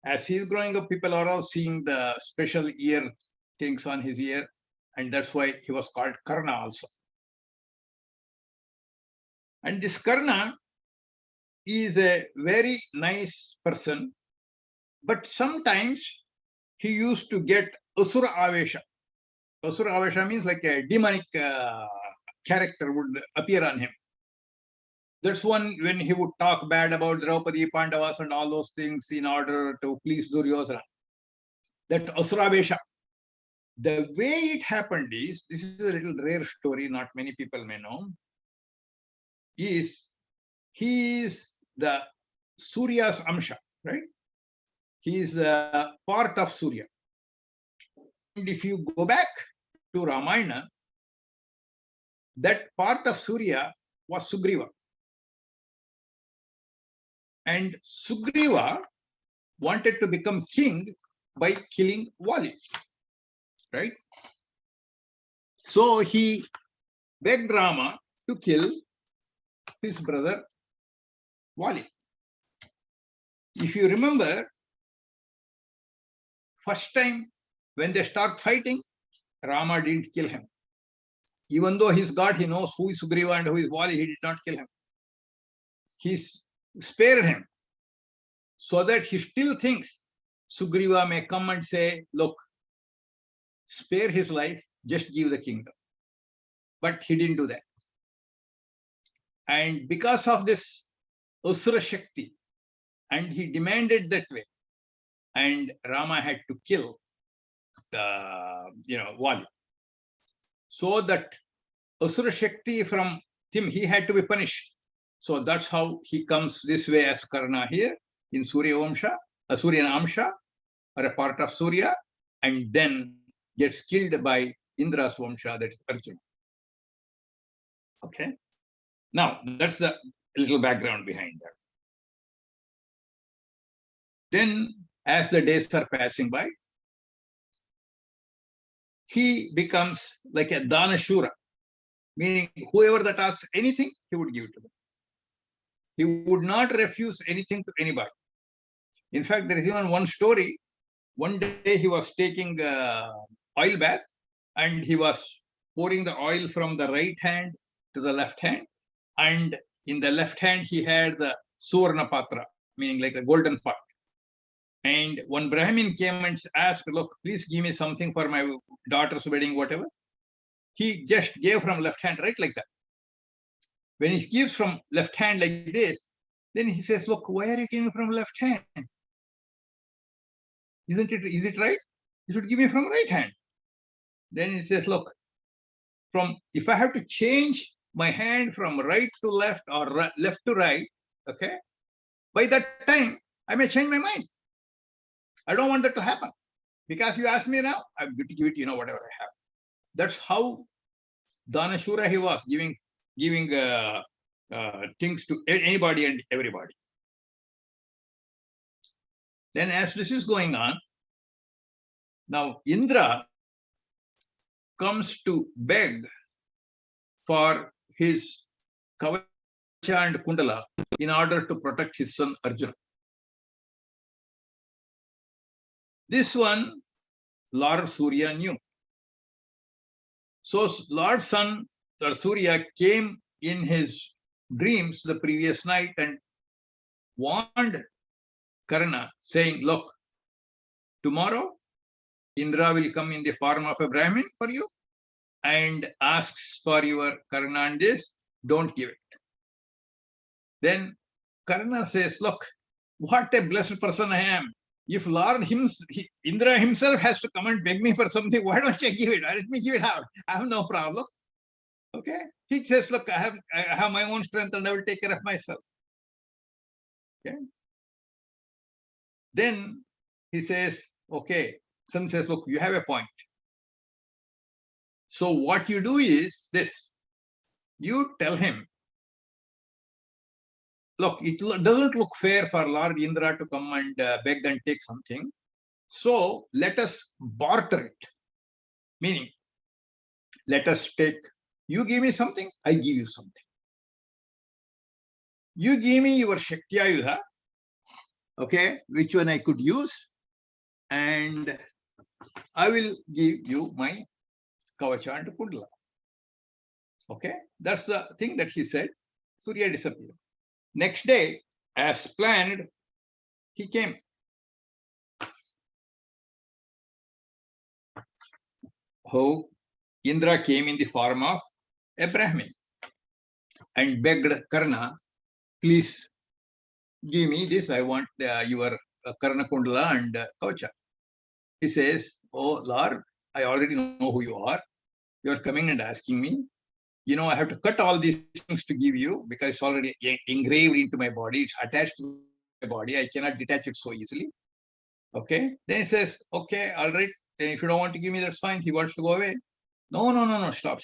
As he is growing up, people are all seeing the special ear things on his ear. And that's why he was called Karna also. And this Karna is a very nice person, but sometimes he used to get Asura Avesha. Asura Avesha means like a demonic character would appear on him. That's one when he would talk bad about Draupadi, Pandavas and all those things in order to please Duryodhana. That Asura Avesha. The way it happened is, this is a little rare story, not many people may know, is he is the Surya's Amsha, right? He is the part of Surya. And if you go back to Ramayana, that part of Surya was Sugriva. And Sugriva wanted to become king by killing Vali, right? So he begged Rama to kill his brother Vali. If you remember, first time when they start fighting, Rama didn't kill him. Even though he's God, he knows who is Sugriva and who is Vali, he did not kill him. He spared him so that he still thinks Sugriva may come and say, look, spare his life, just give the kingdom. But he didn't do that. And because of this Asura Shakti, and he demanded that way, and Rama had to kill the, Vali. So that Asura Shakti from him, he had to be punished. So that's how he comes this way as Karna here in Surya Vamsha, a Suryan Amsha, or a part of Surya, and then gets killed by Indra's Vamsha, that is Arjuna. Okay. Now, that's the little background behind that. Then, as the days are passing by, he becomes like a Danashura, meaning whoever that asks anything, he would give it to them. He would not refuse anything to anybody. In fact, there is even one story. One day he was taking oil bath and he was pouring the oil from the right hand to the left hand. And in the left hand, he had the Suvarna Patra, meaning like a golden pot. And one Brahmin came and asked, look, please give me something for my daughter's wedding, whatever. He just gave from left hand, right, like that. When he gives from left hand like this, then he says, look, why are you giving from left hand? Is it right? You should give me from right hand. Then he says, look, if I have to change my hand from right to left or left to right, okay, by that time, I may change my mind. I don't want that to happen. Because you ask me now, I'm going to give it, whatever I have. That's how Danashura he was, giving things to anybody and everybody. Then as this is going on, now Indra comes to beg for his Kavacha and Kundala in order to protect his son Arjuna. This one, Lord Surya knew. So Lord Sun or Surya came in his dreams the previous night and warned Karna, saying, look, tomorrow Indra will come in the form of a Brahmin for you and asks for your Karna and this, don't give it. Then Karna says, look, what a blessed person I am. If Lord Indra himself has to come and beg me for something, why don't I give it? Let me give it out. I have no problem. Okay. He says, look, I have my own strength and I will take care of myself. Okay. Then he says, okay. Son says, look, you have a point. So what you do is this. You tell him, look, it doesn't look fair for Lord Indra to come and beg and take something. So let us barter it. Meaning, let us take, you give me something, I give you something. You give me your Shaktiyayudha, okay, which one I could use, and I will give you my Kavacha and Kundla. Okay, that's the thing that he said. Surya disappeared. Next day, as planned, he came. How Indra came in the form of a Brahmin and begged Karna, please give me this. I want your Karna Kundala and Kavacha. He says, oh Lord, I already know who you are. You are coming and asking me. You know, I have to cut all these things to give you because it's already engraved into my body. It's attached to my body. I cannot detach it so easily. Okay. Then he says, okay, all right. Then if you don't want to give me, that's fine. He wants to go away. No, stop.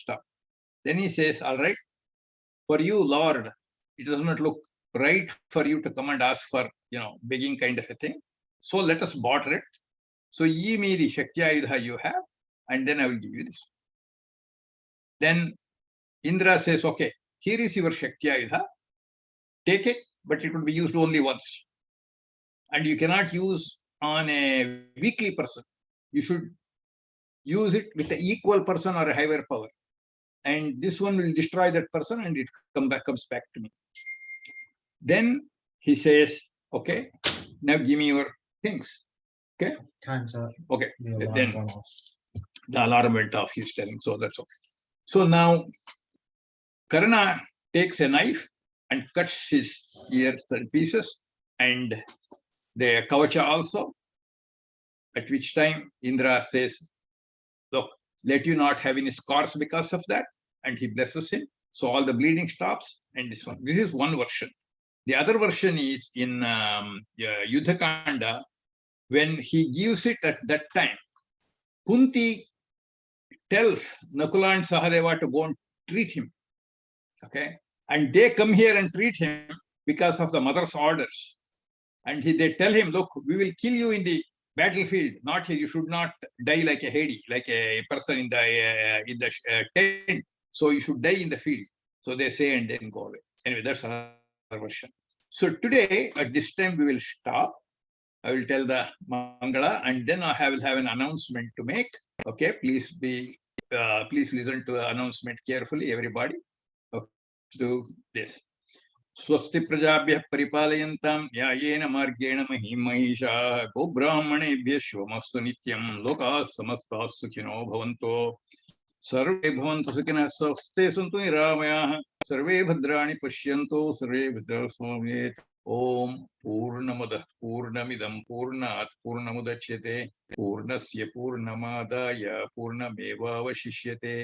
Then he says, all right, for you, Lord, it does not look right for you to come and ask for, begging kind of a thing. So let us barter it. So ye me the Shaktiyayudha you have, and then I will give you this. Then Indra says, okay, here is your Shaktiyayudha. Take it, but it will be used only once. And you cannot use on a weakly person. You should use it with an equal person or a higher power. And this one will destroy that person and it comes back to me. Then he says, okay, now give me your things. Okay. Time's up. Okay. The alarm Then went off. the alarm went off, he's telling. So that's okay. So now Karna takes a knife and cuts his ears in pieces and the Kavacha also, at which time Indra says, look, let you not have any scars because of that. And he blesses him. So all the bleeding stops. And this one. This is one version. The other version is in Yuddhakanda, when he gives it at that time. Kunti tells Nakula and Sahadeva to go and treat him. Okay. And they come here and treat him because of the mother's orders. And they tell him, look, we will kill you in the battlefield, not here. You should not die like a Hades, like a person in the tent. So you should die in the field. So they say and then go away. Anyway, that's another version. So today, at this time, we will stop. I will tell the Mangala and then I will have an announcement to make. Okay, please listen to the announcement carefully, everybody. Okay, do this. स्वस्ति प्रजाभ्यः परिपालयन्तां न्यायेन मार्गेण महिषाः गोब्राह्मणेभ्यः शुभमस्तु नित्यं लोकाः समस्ताः सुखिनो भवन्तु सर्वे भवन्तु सुखिनः स्वस्थे सन्तु निरामयाः सर्वे भद्राणि पश्यन्तु सर्वे भद्राणि भवेत् ॐ पूर्णमदः पूर्णमिदं पूर्णात् पूर्णमुदच्यते पूर्णस्य पूर्णमादाय पूर्णमेवावशिष्यते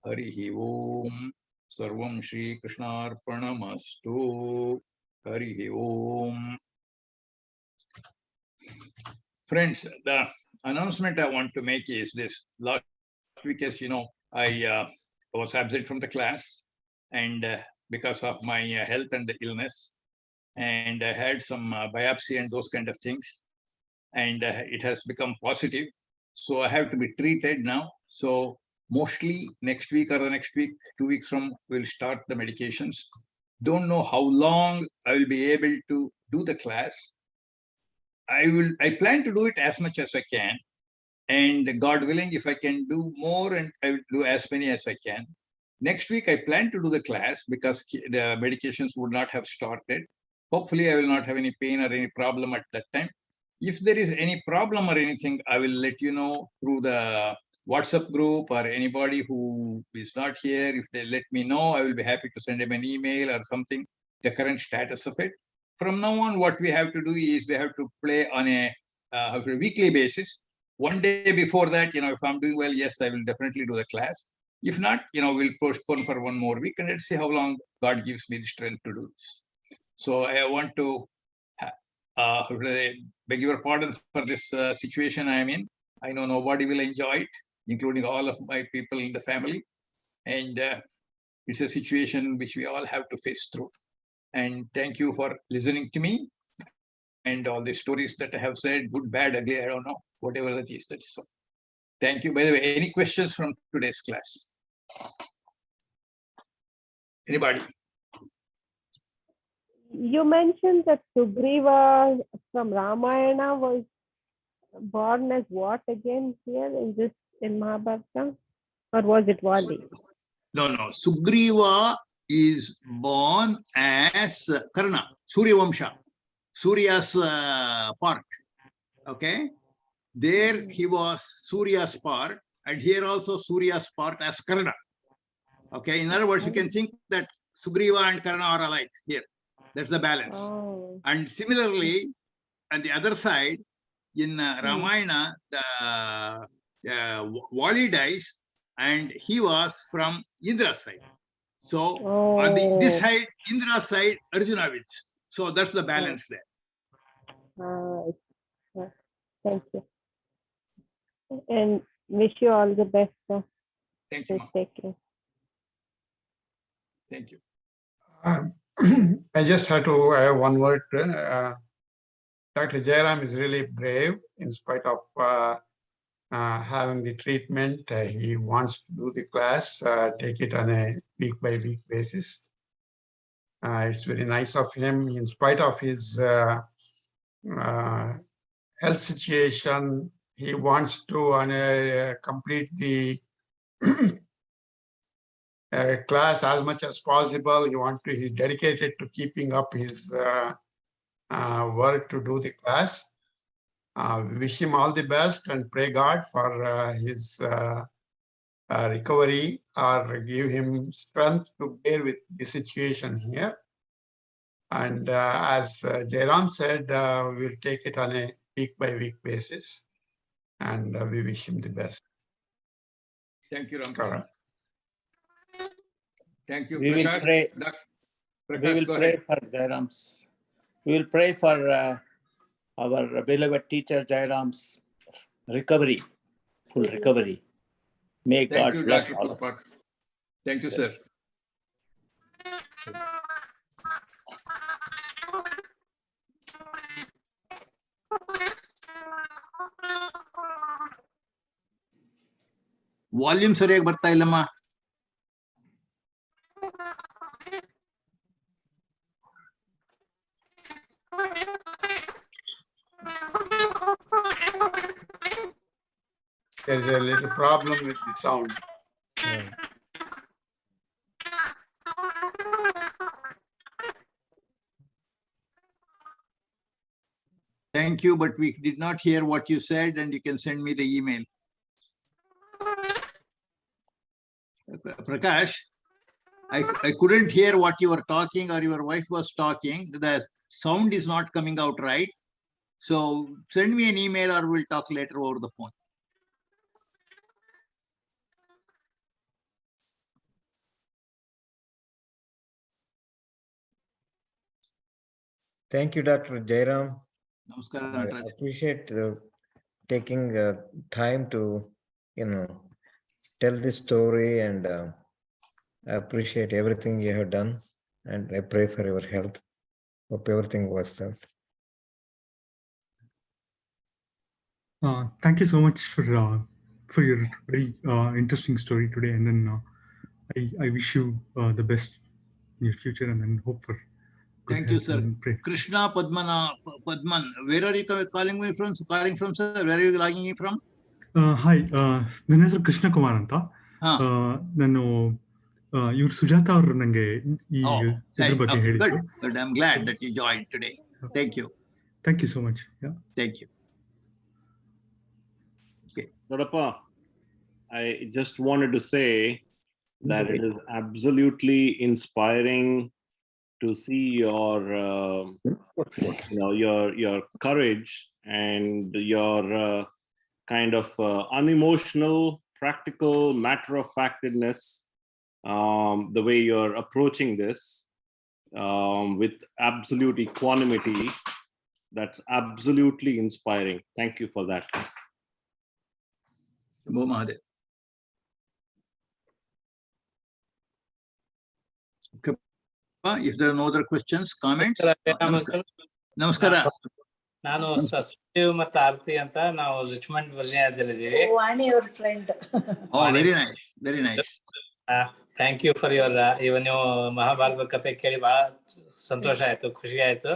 हरिः ओम् Sarvam Shri Krishnarpanamastu. Harihi Om. Friends, the announcement I want to make is this. Last week, as you know, I was absent from the class and because of my health and the illness, and I had some biopsy and those kind of things, and it has become positive. So I have to be treated now. So mostly next week or the next week, 2 weeks from, we'll start the medications. Don't know how long I will be able to do the class. I plan to do it as much as I can. And God willing, if I can do more, and I will do as many as I can. Next week, I plan to do the class because the medications would not have started. Hopefully, I will not have any pain or any problem at that time. If there is any problem or anything, I will let you know through the WhatsApp group or anybody who is not here. If they let me know, I will be happy to send them an email or something, the current status of it. From now on, what we have to do is we have to play on a weekly basis. One day before that, if I'm doing well, yes, I will definitely do the class. If not, we'll postpone for one more week and let's see how long God gives me the strength to do this. So I want to beg your pardon for this situation I am in. I know nobody will enjoy it, including all of my people in the family. And it's a situation which we all have to face through. And thank you for listening to me and all the stories that I have said, good, bad, ugly, I don't know, whatever that is, that's so. Thank you. By the way, any questions from today's class? Anybody? You mentioned that Sugriva from Ramayana was born as what again here in Mahabharata? Or was it Vali? No. Sugriva is born as Karna, Surya Vamsha, Surya's part. Okay. There he was Surya's part, and here also Surya's part as Karna. Okay. In other words, you can think that Sugriva and Karna are alike here. That's the balance. Oh. And similarly, on the other side, in Ramayana, the Vali dies, and he was from Indra's side. So on this side, Indra's side, Arjuna wins. So that's the balance there. Thank you. And wish you all the best. Thank you. Take care. Thank you. I just had to add one word. Dr. Jayaram is really brave in spite of having the treatment. He wants to do the class, take it on a week-by-week basis. It's very nice of him. In spite of his health situation, he wants to complete the class as much as possible. He's dedicated to keeping up his work to do the class. We wish him all the best and pray God for his recovery, or give him strength to bear with the situation here. And as Jairam said, we'll take it on a week-by-week basis, and we wish him the best. Thank you, Ram. Thank you. We will pray. We will pray for Jairam's. We will pray for our beloved teacher Jairam's recovery, full recovery. May God bless all of us. Thank you, sir. Volume ಸರಿಯಾಗಿ ಬರ್ತಾ ಇಲ್ಲಮ್ಮ. There's a little problem with the sound. Thank you, but we did not hear what you said, and you can send me the email. Prakash, I couldn't hear what you were talking or your wife was talking. The sound is not coming out right. So send me an email or we'll talk later over the phone. Thank you, Dr. Jayaram. Namaskar, I appreciate taking time to, tell this story, and I appreciate everything you have done, and I pray for your health. Hope everything works out. Thank you so much for your very interesting story today, and then I wish you the best in your future, and then hope for. Thank you, sir. Krishna Padman, where are you calling me from? Calling from, sir? Where are you logging in from? Hi, ನನ್ನ ಹೆಸರು ಕೃಷ್ಣ ಕುಮಾರ್ ಅಂತ. ನಾನು ಇವ್ರು ಸುಜಾತ ಅವರು ನಂಗೆ ಈ Oh, ಇದ್ರ ಬಗ್ಗೆ okay, ಹೇಳಿದ್ರು. good, good. I'm glad that you joined today. Thank you. Thank you so much. Yeah. Thank you. Dodappa, I just wanted to say that it is absolutely inspiring to see your, your courage and your kind of unemotional, practical, matter-of-factedness, the way you're approaching this with absolute equanimity. That's absolutely inspiring. Thank you for that. If there are no other questions, comments. Namaskara. ನಾನು ಸಚಿವ್ ಮತ್ತು ಆರ್ತಿ ಅಂತ ನಾವು Richmond ವರ್ಜಿನಿಯಾದಲ್ಲಿದ್ದೀವಿ. ವಾಣಿ ಅವರ friend. Oh, very nice, very nice. Thank you for your even ನೀವು ಮಹಾಭಾರತ ಕಥೆ ಕೇಳಿ ಬಹಳ ಸಂತೋಷ ಆಯ್ತು, ಖುಷಿ ಆಯ್ತು.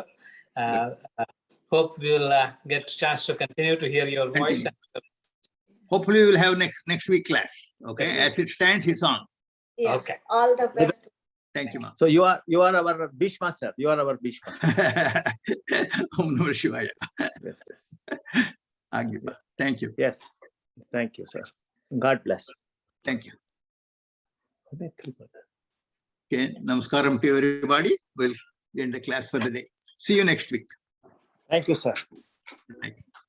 Hope we will get a chance to continue to hear your voice. Hopefully we will have next week class. Okay, yes. As it stands, it's on. Yeah. Okay. All the best. Thank you, ma'am. So you are our Bhishma, sir. You are our Bhishma. Om Namah Shivaya. Yes, yes. Agiba. Thank you. Yes. Thank you, sir. God bless. Thank you. Okay, namaskaram to everybody. We'll end the class for the day. See you next week. Thank you, sir. Thank you.